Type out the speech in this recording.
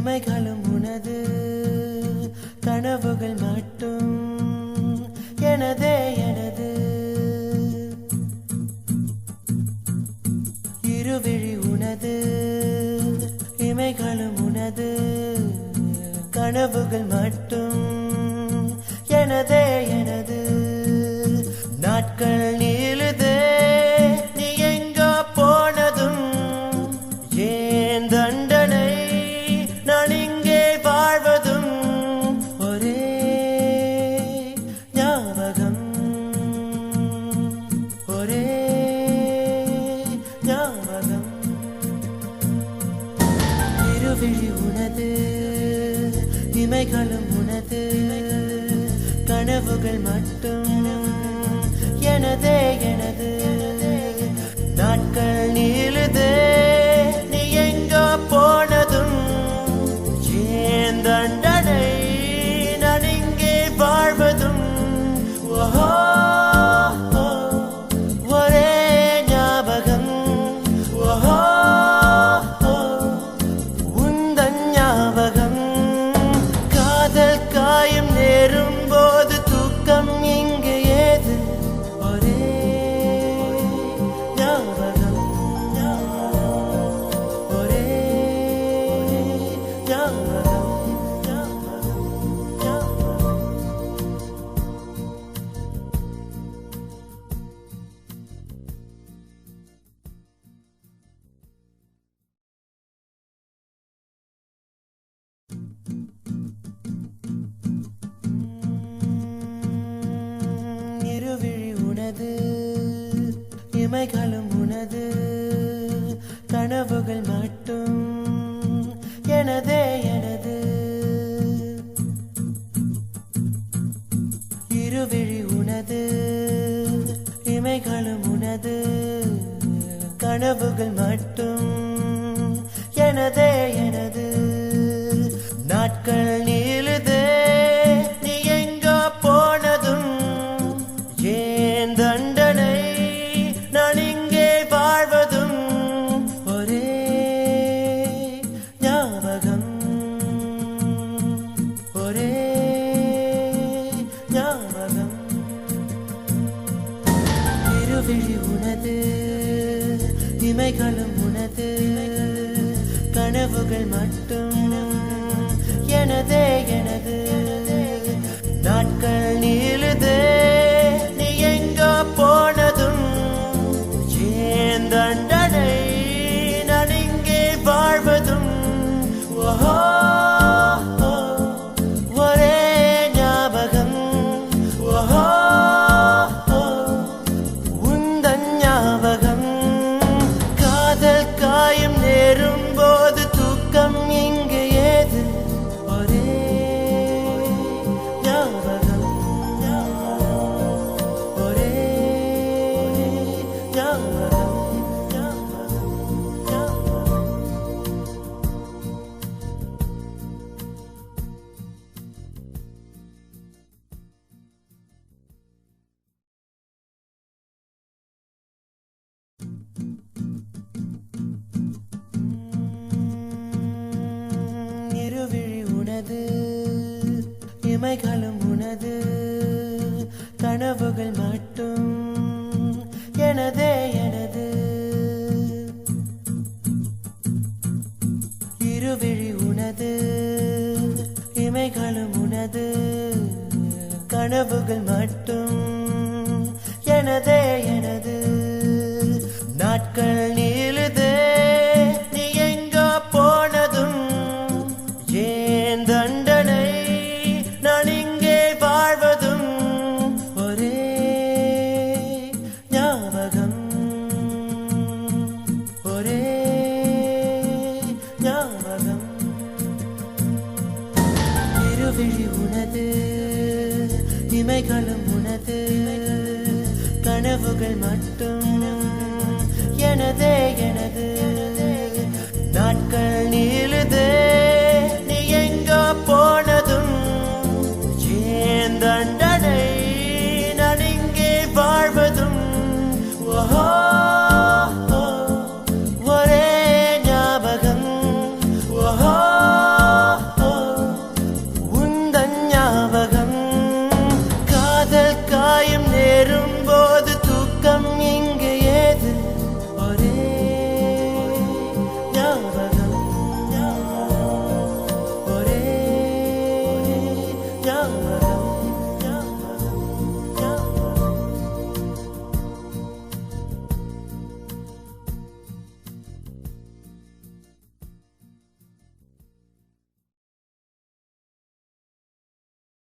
இமைகளும் உனது கனவுகள் மட்டும் எனதே எனது இருவிழி உனது இமைகளும் உனது கனவுகள் மட்டும் எனதே எனது நாட்கள் நீளுதே நீ எங்கோ போனதும் ஏன் தண்டனை நான் இங்கே வாழ்வதும் ஒரே ஞாபகம் ஒரே ஞாபகம் இருவிழி உனது இமைகளும் உனது கனவுகள் மட்டும் எனதே எனது நாட்கள் நீளுதே நீ எங்கோ போனதும் ஏன் தண்டனை நான் இங்கே வாழ்வதும் ஒரே ஞாபகம் உந்தன் ஞாபகம் காதல் காயம் நேரும் போது தூக்கம் இங்கு ஏது ஒரே ஞாபகம் ஒரே ஞாபகம் இருவிழி உனது இமைகளும் உனது கனவுகள் மட்டும் எனதே எனது இருவிழி உனது இமைகளும் உனது கனவுகள் மட்டும் எனதே எனது நாட்கள் நீளுதே நீ எங்கோ போனதும் ஏன் தண்டனை நான் இங்கே வாழ்வதும் ஒரே ஞாபகம் ஒரே ஞாபகம் இருவிழி உனது இமைகளும் உனது கனவுகள் மட்டும் எனதே எனது நாட்கள் நீளுதே நீ எங்கோ போனதும் ஏன் தண்டனை நான் இங்கே வாழ்வதும் ஒரே ஞாபகம் உந்தன் ஞாபகம் காதல் காயம் நேரும் போது தூக்கம் இங்கு ஏது ஒரே ஞாபகம் ஒரே ஞாபகம் இருவிழி உனது இமைகளும் உனது கனவுகள் மட்டும் எனதே எனது இருவிழி உனது இமைகளும் உனது கனவுகள் மட்டும் எனதே எனது நாட்கள் நீளுதே நீ எங்கோ போனதும் ஏன் தண்டனை நான் இங்கே வாழ்வதும் ஒரே ஞாபகம் ஒரே ஞாபகம் இருவிழி உனது இமைகளும் உனது கனவுகள் மட்டும்